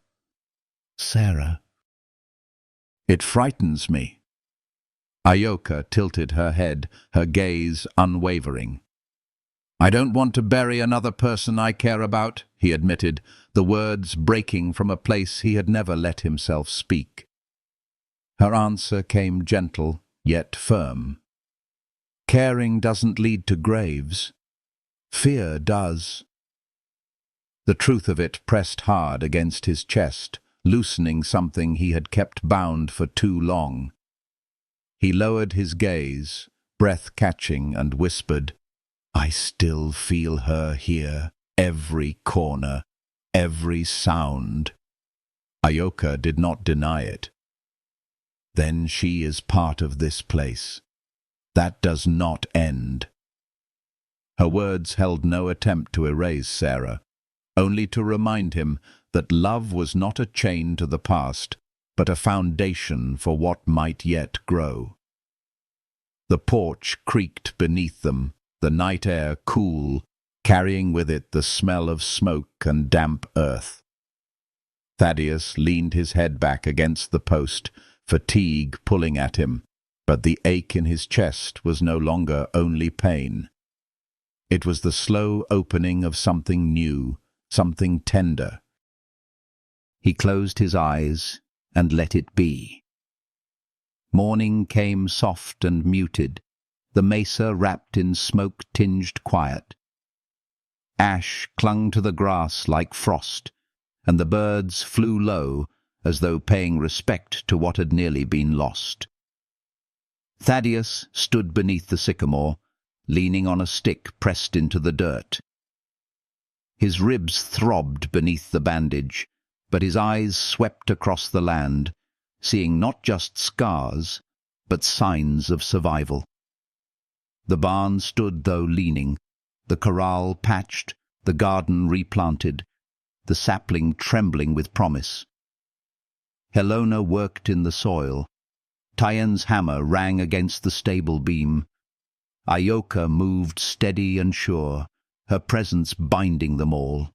"Sarah." "It frightens me." Ayoka tilted her head, her gaze unwavering. "I don't want to bury another person I care about," he admitted, the words breaking from a place he had never let himself speak. Her answer came gentle, yet firm. "Caring doesn't lead to graves. Fear does." The truth of it pressed hard against his chest, loosening something he had kept bound for too long. He lowered his gaze, breath-catching, and whispered, "I still feel her here, every corner, every sound." Ayoka did not deny it. "Then she is part of this place. That does not end." Her words held no attempt to erase Sarah, only to remind him that love was not a chain to the past, but a foundation for what might yet grow. The porch creaked beneath them, the night air cool, carrying with it the smell of smoke and damp earth. Thaddeus leaned his head back against the post, fatigue pulling at him, but the ache in his chest was no longer only pain. It was the slow opening of something new, something tender. He closed his eyes and let it be. Morning came soft and muted, the mesa wrapped in smoke-tinged quiet. Ash clung to the grass like frost, and the birds flew low, as though paying respect to what had nearly been lost. Thaddeus stood beneath the sycamore, leaning on a stick pressed into the dirt. His ribs throbbed beneath the bandage, but his eyes swept across the land, seeing not just scars, but signs of survival. The barn stood, though leaning, the corral patched, the garden replanted, the sapling trembling with promise. Helona worked in the soil. Tyen's hammer rang against the stable beam. Ayoka moved steady and sure, her presence binding them all.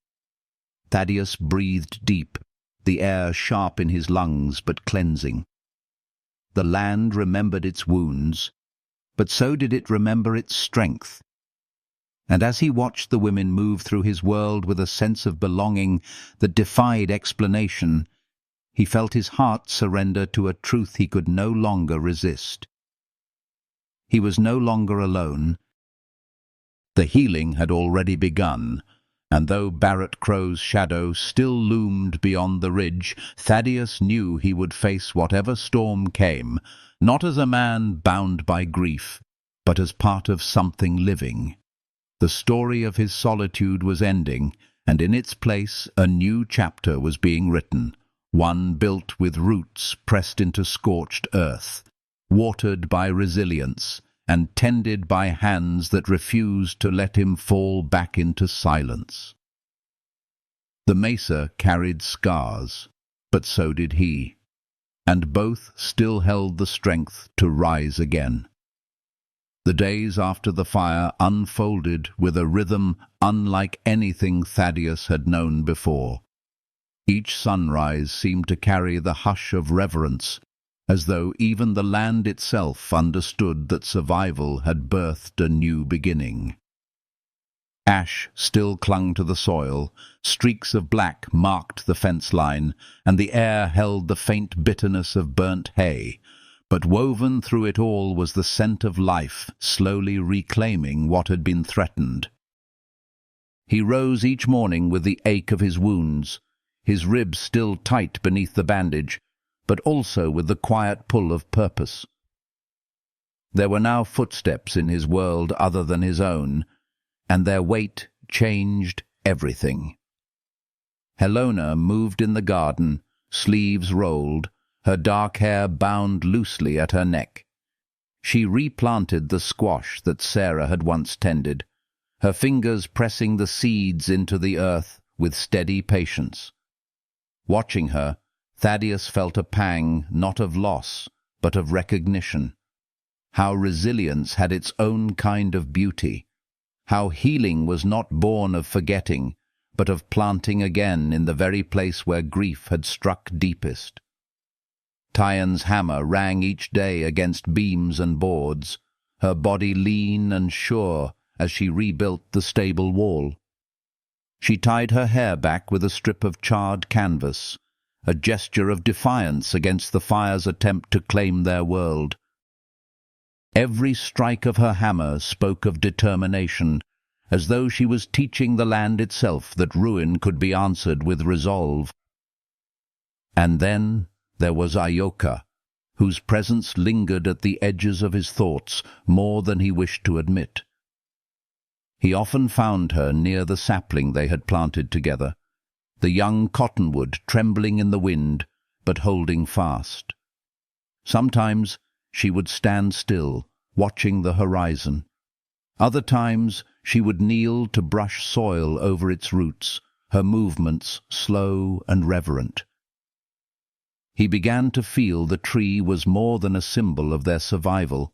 Thaddeus breathed deep, the air sharp in his lungs but cleansing. The land remembered its wounds, but so did it remember its strength. And as he watched the women move through his world with a sense of belonging that defied explanation, he felt his heart surrender to a truth he could no longer resist. He was no longer alone. The healing had already begun, and though Barrett Crow's shadow still loomed beyond the ridge, Thaddeus knew he would face whatever storm came, not as a man bound by grief, but as part of something living. The story of his solitude was ending, and in its place a new chapter was being written, one built with roots pressed into scorched earth, watered by resilience, and tended by hands that refused to let him fall back into silence. The mesa carried scars, but so did he, and both still held the strength to rise again. The days after the fire unfolded with a rhythm unlike anything Thaddeus had known before. Each sunrise seemed to carry the hush of reverence, as though even the land itself understood that survival had birthed a new beginning. Ash still clung to the soil, streaks of black marked the fence line, and the air held the faint bitterness of burnt hay, but woven through it all was the scent of life, slowly reclaiming what had been threatened. He rose each morning with the ache of his wounds, his ribs still tight beneath the bandage, but also with the quiet pull of purpose. There were now footsteps in his world other than his own, and their weight changed everything. Helona moved in the garden, sleeves rolled, her dark hair bound loosely at her neck. She replanted the squash that Sarah had once tended, her fingers pressing the seeds into the earth with steady patience. Watching her, Thaddeus felt a pang not of loss, but of recognition. How resilience had its own kind of beauty. How healing was not born of forgetting, but of planting again in the very place where grief had struck deepest. Tyen's hammer rang each day against beams and boards, her body lean and sure as she rebuilt the stable wall. She tied her hair back with a strip of charred canvas, a gesture of defiance against the fire's attempt to claim their world. Every strike of her hammer spoke of determination, as though she was teaching the land itself that ruin could be answered with resolve. And then there was Ayoka, whose presence lingered at the edges of his thoughts more than he wished to admit. He often found her near the sapling they had planted together, the young cottonwood trembling in the wind, but holding fast. Sometimes she would stand still, watching the horizon. Other times she would kneel to brush soil over its roots, her movements slow and reverent. He began to feel the tree was more than a symbol of their survival.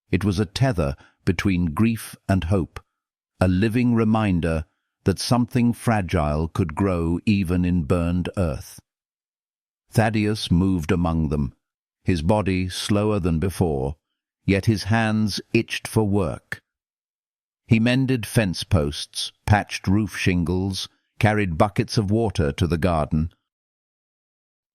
It was a tether between grief and hope, a living reminder that something fragile could grow even in burned earth. Thaddeus moved among them, his body slower than before, yet his hands itched for work. He mended fence posts, patched roof shingles, carried buckets of water to the garden.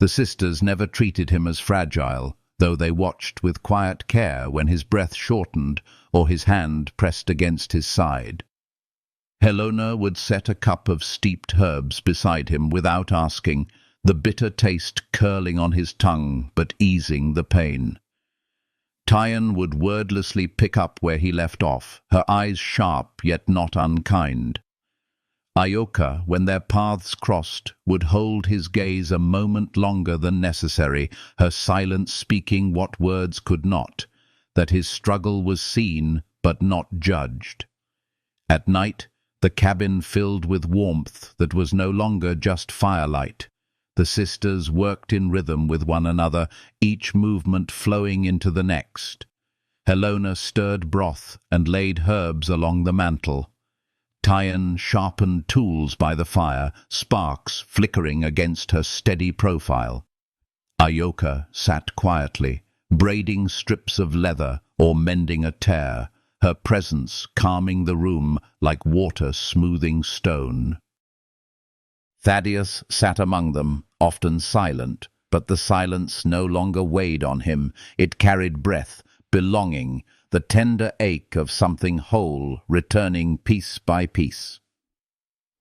The sisters never treated him as fragile, though they watched with quiet care when his breath shortened or his hand pressed against his side. Helena would set a cup of steeped herbs beside him without asking, the bitter taste curling on his tongue but easing the pain. Tyan would wordlessly pick up where he left off, her eyes sharp yet not unkind. Ayoka, when their paths crossed, would hold his gaze a moment longer than necessary, her silence speaking what words could not, that his struggle was seen but not judged. At night, the cabin filled with warmth that was no longer just firelight. The sisters worked in rhythm with one another, each movement flowing into the next. Helena stirred broth and laid herbs along the mantel. Tyan sharpened tools by the fire, sparks flickering against her steady profile. Ayoka sat quietly, braiding strips of leather or mending a tear, her presence calming the room like water smoothing stone. Thaddeus sat among them, often silent, but the silence no longer weighed on him. It carried breath, belonging, the tender ache of something whole returning piece by piece.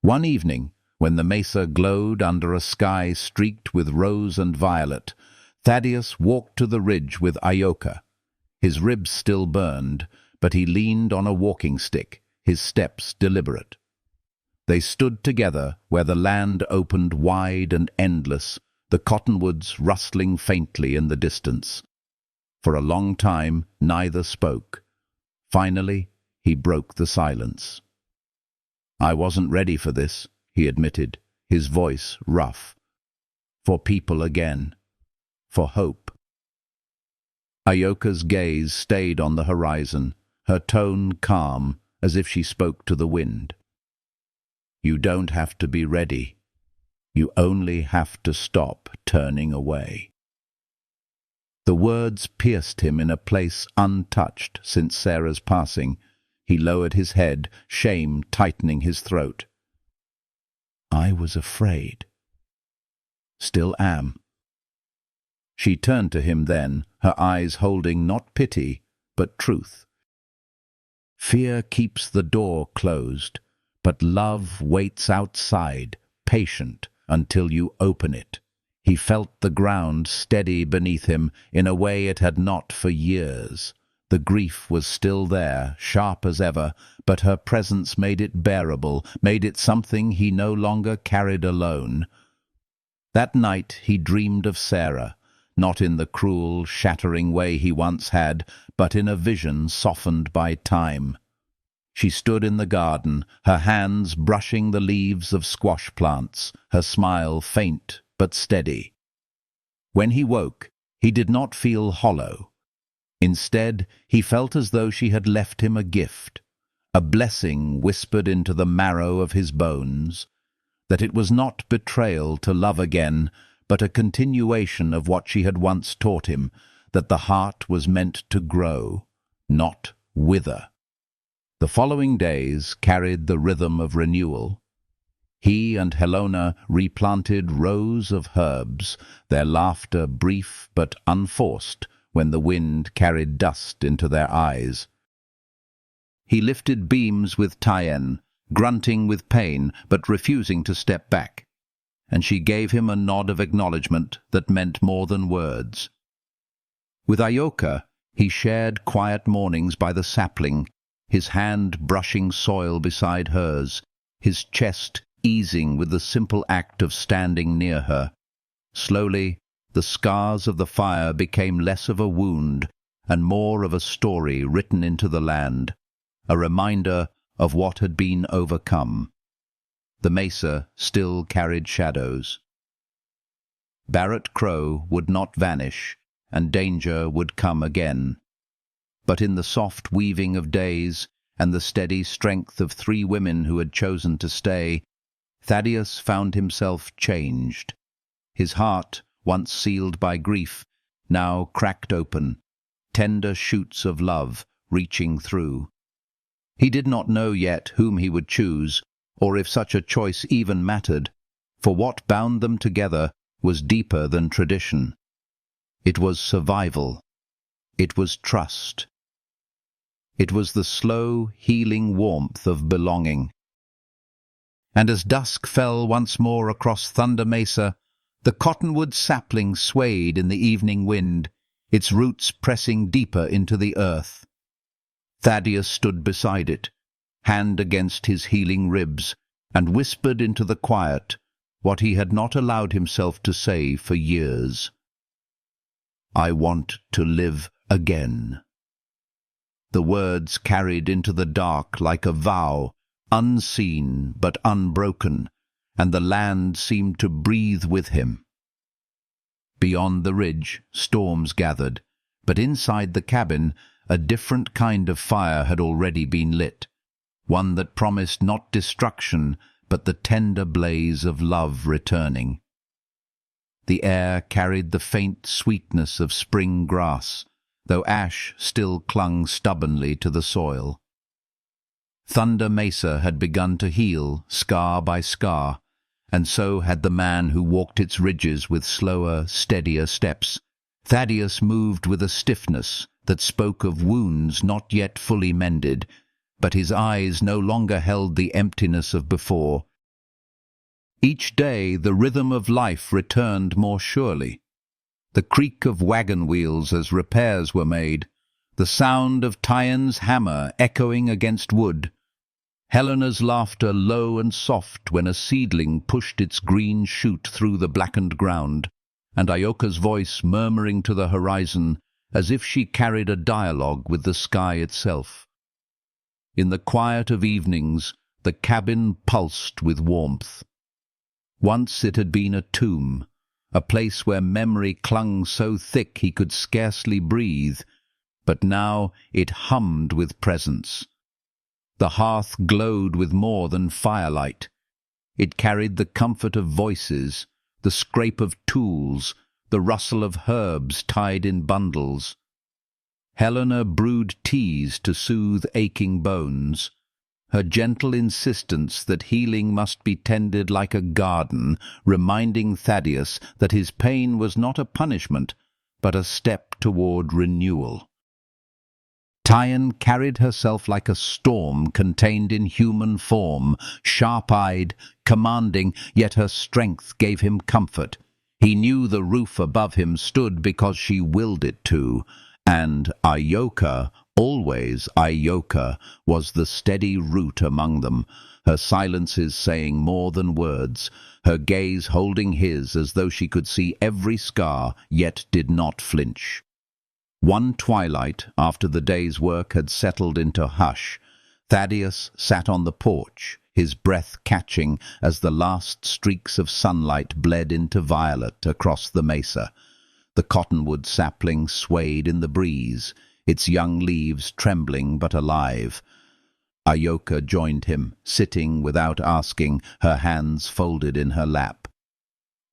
One evening, when the mesa glowed under a sky streaked with rose and violet, Thaddeus walked to the ridge with Ayoka. His ribs still burned, but he leaned on a walking stick, his steps deliberate. They stood together where the land opened wide and endless, the cottonwoods rustling faintly in the distance. For a long time, neither spoke. Finally, he broke the silence. "I wasn't ready for this," he admitted, his voice rough. "For people again. For hope." Ayoka's gaze stayed on the horizon, her tone calm, as if she spoke to the wind. "You don't have to be ready. You only have to stop turning away." The words pierced him in a place untouched since Sarah's passing. He lowered his head, shame tightening his throat. "I was afraid. Still am." She turned to him then, her eyes holding not pity, but truth. "Fear keeps the door closed, but love waits outside, patient, until you open it." He felt the ground steady beneath him in a way it had not for years. The grief was still there, sharp as ever, but her presence made it bearable, made it something he no longer carried alone. That night he dreamed of Sarah, not in the cruel, shattering way he once had, but in a vision softened by time. She stood in the garden, her hands brushing the leaves of squash plants, her smile faint but steady. When he woke, he did not feel hollow. Instead, he felt as though she had left him a gift, a blessing whispered into the marrow of his bones, that it was not betrayal to love again, but a continuation of what she had once taught him, that the heart was meant to grow, not wither. The following days carried the rhythm of renewal. He and Helena replanted rows of herbs, their laughter brief but unforced when the wind carried dust into their eyes. He lifted beams with Tyen, grunting with pain but refusing to step back, and she gave him a nod of acknowledgement that meant more than words. With Ayoka, he shared quiet mornings by the sapling, his hand brushing soil beside hers, his chest easing with the simple act of standing near her. Slowly, the scars of the fire became less of a wound and more of a story written into the land, a reminder of what had been overcome. The mesa still carried shadows. Barrett Crow would not vanish, and danger would come again. But in the soft weaving of days and the steady strength of 3 women who had chosen to stay, Thaddeus found himself changed. His heart, once sealed by grief, now cracked open, tender shoots of love reaching through. He did not know yet whom he would choose, or if such a choice even mattered, for what bound them together was deeper than tradition. It was survival. It was trust. It was the slow, healing warmth of belonging. And as dusk fell once more across Thunder Mesa, the cottonwood sapling swayed in the evening wind, its roots pressing deeper into the earth. Thaddeus stood beside it, hand against his healing ribs, and whispered into the quiet what he had not allowed himself to say for years. "I want to live again." The words carried into the dark like a vow, unseen but unbroken, and the land seemed to breathe with him. Beyond the ridge, storms gathered, but inside the cabin, a different kind of fire had already been lit, one that promised not destruction, but the tender blaze of love returning. The air carried the faint sweetness of spring grass, though ash still clung stubbornly to the soil. Thunder Mesa had begun to heal, scar by scar, and so had the man who walked its ridges with slower, steadier steps. Thaddeus moved with a stiffness that spoke of wounds not yet fully mended, but his eyes no longer held the emptiness of before. Each day the rhythm of life returned more surely. The creak of wagon wheels as repairs were made, the sound of Tyen's hammer echoing against wood, Helena's laughter low and soft when a seedling pushed its green shoot through the blackened ground, and Ayoka's voice murmuring to the horizon as if she carried a dialogue with the sky itself. In the quiet of evenings, the cabin pulsed with warmth. Once it had been a tomb, a place where memory clung so thick he could scarcely breathe, but now it hummed with presence. The hearth glowed with more than firelight. It carried the comfort of voices, the scrape of tools, the rustle of herbs tied in bundles. Helena brewed teas to soothe aching bones, her gentle insistence that healing must be tended like a garden, reminding Thaddeus that his pain was not a punishment, but a step toward renewal. Tyen carried herself like a storm contained in human form, sharp-eyed, commanding, yet her strength gave him comfort. He knew the roof above him stood because she willed it to, and Ayoka, always Ayoka, was the steady root among them, her silences saying more than words, her gaze holding his as though she could see every scar, yet did not flinch. One twilight, after the day's work had settled into hush, Thaddeus sat on the porch, his breath catching as the last streaks of sunlight bled into violet across the mesa. The cottonwood sapling swayed in the breeze, its young leaves trembling but alive. Ayoka joined him, sitting without asking, her hands folded in her lap.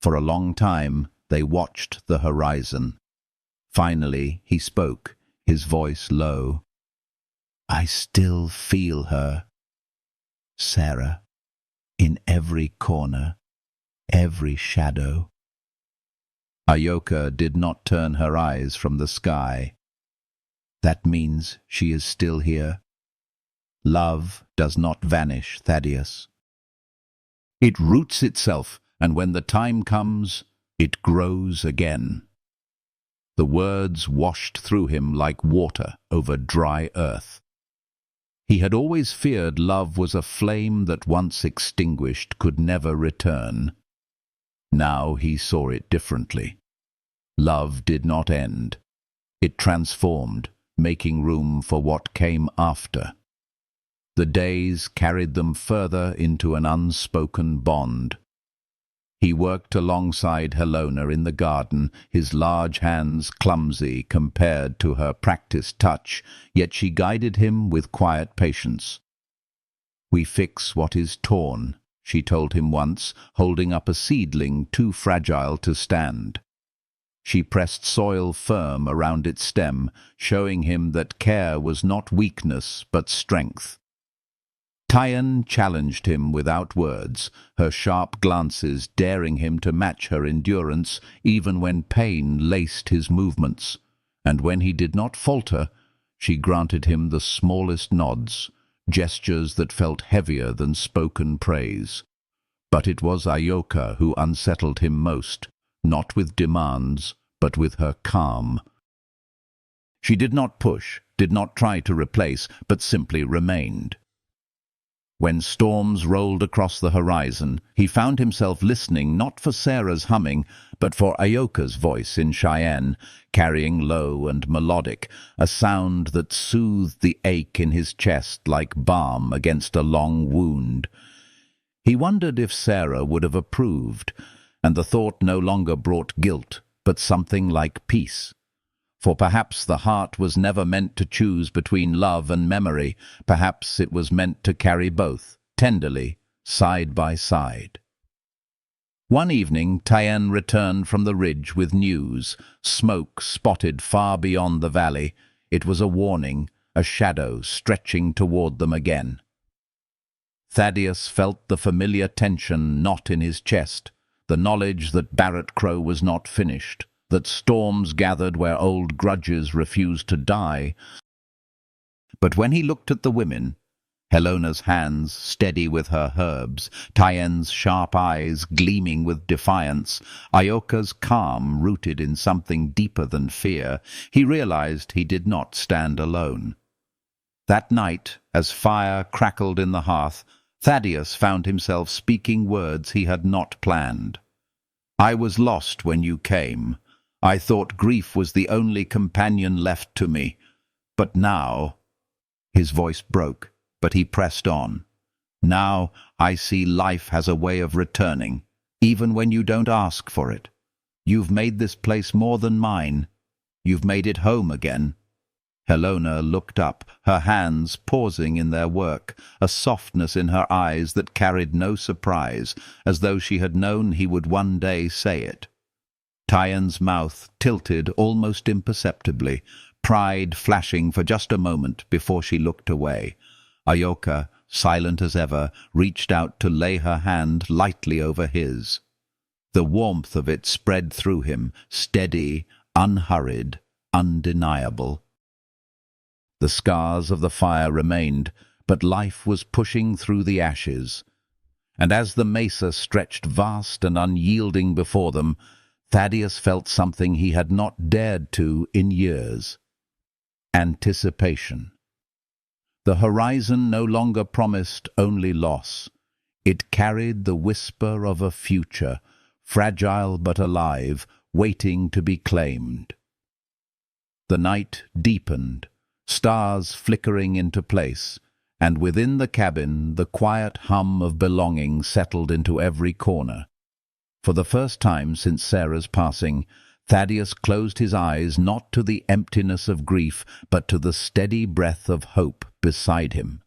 For a long time they watched the horizon. Finally he spoke, his voice low. I still feel her, Sarah, in every corner, every shadow. Ayoka did not turn her eyes from the sky. That means she is still here. Love does not vanish, Thaddeus. It roots itself, and when the time comes, it grows again. The words washed through him like water over dry earth. He had always feared love was a flame that once extinguished could never return. Now he saw it differently. Love did not end. It transformed, making room for what came after. The days carried them further into an unspoken bond. He worked alongside Helena in the garden, his large hands clumsy compared to her practiced touch, yet she guided him with quiet patience. "We fix what is torn," she told him once, holding up a seedling too fragile to stand. She pressed soil firm around its stem, showing him that care was not weakness but strength. Tyann challenged him without words, her sharp glances daring him to match her endurance even when pain laced his movements. And when he did not falter, she granted him the smallest nods, gestures that felt heavier than spoken praise. But it was Ayoka who unsettled him most, not with demands, but with her calm. She did not push, did not try to replace, but simply remained. When storms rolled across the horizon, he found himself listening not for Sarah's humming, but for Ayoka's voice in Cheyenne, carrying low and melodic, a sound that soothed the ache in his chest like balm against a long wound. He wondered if Sarah would have approved, and the thought no longer brought guilt, but something like peace. For perhaps the heart was never meant to choose between love and memory. Perhaps it was meant to carry both, tenderly, side by side. One evening, Tyann returned from the ridge with news. Smoke spotted far beyond the valley. It was a warning, a shadow stretching toward them again. Thaddeus felt the familiar tension knot in his chest, the knowledge that Barrett Crow was not finished, that storms gathered where old grudges refused to die. But when he looked at the women, Helena's hands steady with her herbs, Tyann's sharp eyes gleaming with defiance, Ayoka's calm rooted in something deeper than fear, he realized he did not stand alone. That night, as fire crackled in the hearth, Thaddeus found himself speaking words he had not planned. "I was lost when you came. I thought grief was the only companion left to me. But now—" His voice broke, but he pressed on. "Now I see life has a way of returning, even when you don't ask for it. You've made this place more than mine. You've made it home again." Helena looked up, her hands pausing in their work, a softness in her eyes that carried no surprise, as though she had known he would one day say it. Tyann's mouth tilted almost imperceptibly, pride flashing for just a moment before she looked away. Ayoka, silent as ever, reached out to lay her hand lightly over his. The warmth of it spread through him, steady, unhurried, undeniable. The scars of the fire remained, but life was pushing through the ashes. And as the mesa stretched vast and unyielding before them, Thaddeus felt something he had not dared to in years. Anticipation. The horizon no longer promised only loss. It carried the whisper of a future, fragile but alive, waiting to be claimed. The night deepened, stars flickering into place, and within the cabin the quiet hum of belonging settled into every corner. For the first time since Sarah's passing, Thaddeus closed his eyes not to the emptiness of grief, but to the steady breath of hope beside him.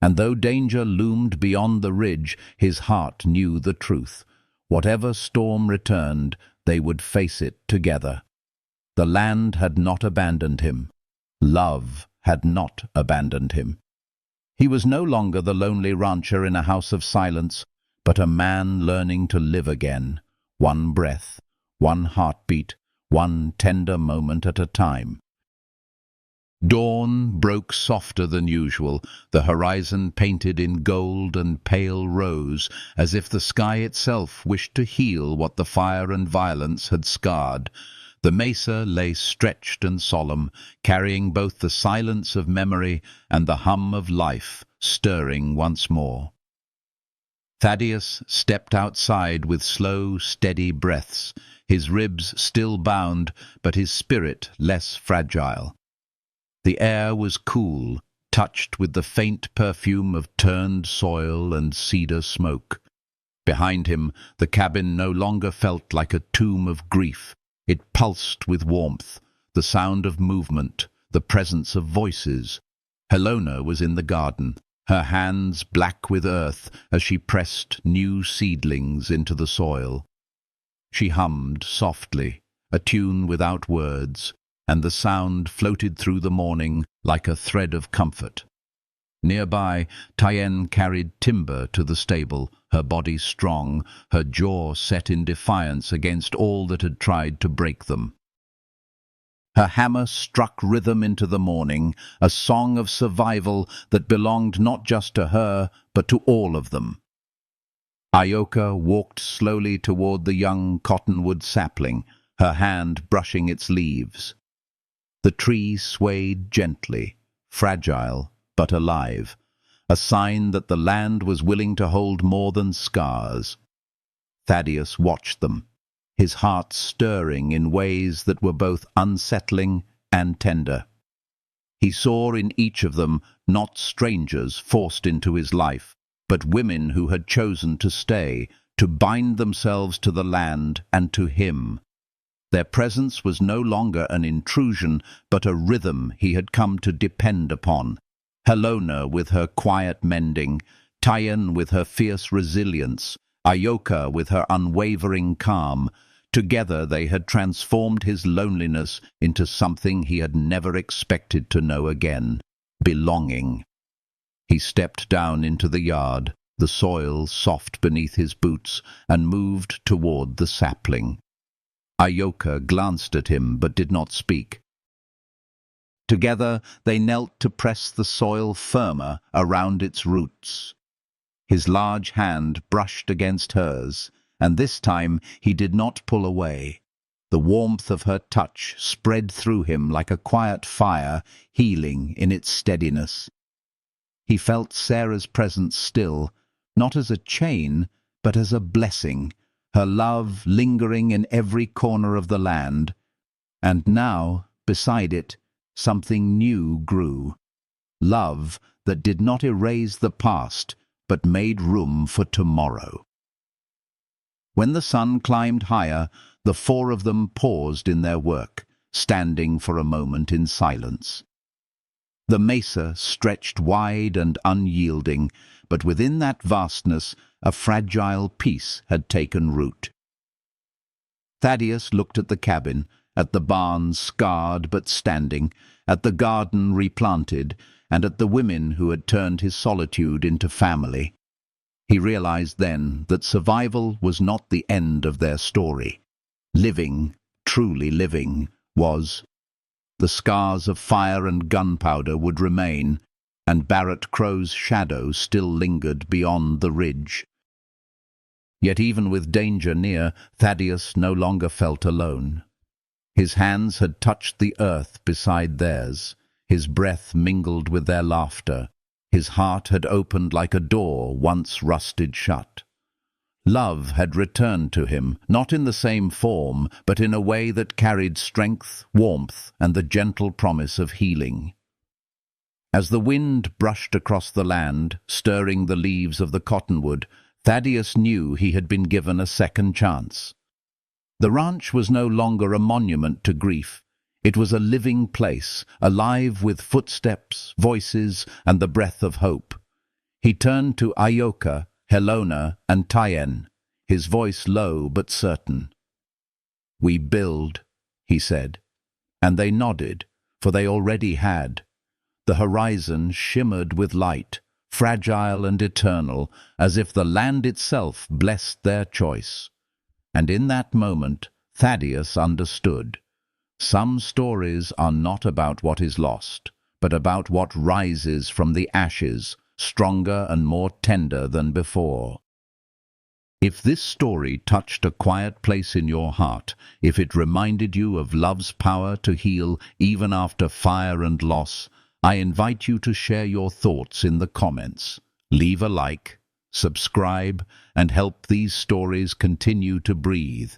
And though danger loomed beyond the ridge, his heart knew the truth. Whatever storm returned, they would face it together. The land had not abandoned him. Love had not abandoned him. He was no longer the lonely rancher in a house of silence, but a man learning to live again, one breath, one heartbeat, one tender moment at a time. Dawn broke softer than usual, the horizon painted in gold and pale rose, as if the sky itself wished to heal what the fire and violence had scarred. The mesa lay stretched and solemn, carrying both the silence of memory and the hum of life, stirring once more. Thaddeus stepped outside with slow, steady breaths, his ribs still bound, but his spirit less fragile. The air was cool, touched with the faint perfume of turned soil and cedar smoke. Behind him, the cabin no longer felt like a tomb of grief. It pulsed with warmth, the sound of movement, the presence of voices. Helena was in the garden, her hands black with earth as she pressed new seedlings into the soil. She hummed softly, a tune without words, and the sound floated through the morning like a thread of comfort. Nearby, Tyen carried timber to the stable, her body strong, her jaw set in defiance against all that had tried to break them. Her hammer struck rhythm into the morning, a song of survival that belonged not just to her, but to all of them. Ioka walked slowly toward the young cottonwood sapling, her hand brushing its leaves. The tree swayed gently, fragile but alive, a sign that the land was willing to hold more than scars. Thaddeus watched them, his heart stirring in ways that were both unsettling and tender. He saw in each of them not strangers forced into his life, but women who had chosen to stay, to bind themselves to the land and to him. Their presence was no longer an intrusion, but a rhythm he had come to depend upon. Helena with her quiet mending, Tyen with her fierce resilience, Ioka with her unwavering calm. Together they had transformed his loneliness into something he had never expected to know again: belonging. He stepped down into the yard, the soil soft beneath his boots, and moved toward the sapling. Ioka glanced at him but did not speak. Together they knelt to press the soil firmer around its roots. His large hand brushed against hers, and this time he did not pull away. The warmth of her touch spread through him like a quiet fire, healing in its steadiness. He felt Sarah's presence still, not as a chain, but as a blessing, her love lingering in every corner of the land. And now, beside it, something new grew. Love that did not erase the past, but made room for tomorrow. When the sun climbed higher, the four of them paused in their work, standing for a moment in silence. The mesa stretched wide and unyielding, but within that vastness a fragile peace had taken root. Thaddeus looked at the cabin, at the barn scarred but standing, at the garden replanted, and at the women who had turned his solitude into family. He realized then that survival was not the end of their story. Living, truly living, was. The scars of fire and gunpowder would remain, and Barrett Crow's shadow still lingered beyond the ridge. Yet even with danger near, Thaddeus no longer felt alone. His hands had touched the earth beside theirs, his breath mingled with their laughter, his heart had opened like a door once rusted shut. Love had returned to him, not in the same form, but in a way that carried strength, warmth, and the gentle promise of healing. As the wind brushed across the land, stirring the leaves of the cottonwood, Thaddeus knew he had been given a second chance. The ranch was no longer a monument to grief. It was a living place, alive with footsteps, voices, and the breath of hope. He turned to Ioka, Helena, and Tyen, his voice low but certain. "We build," he said, and they nodded, for they already had. The horizon shimmered with light, fragile and eternal, as if the land itself blessed their choice. And in that moment, Thaddeus understood. Some stories are not about what is lost, but about what rises from the ashes, stronger and more tender than before. If this story touched a quiet place in your heart, if it reminded you of love's power to heal even after fire and loss, I invite you to share your thoughts in the comments. Leave a like, subscribe, and help these stories continue to breathe.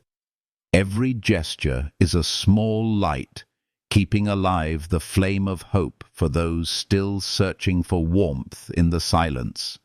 Every gesture is a small light, keeping alive the flame of hope for those still searching for warmth in the silence.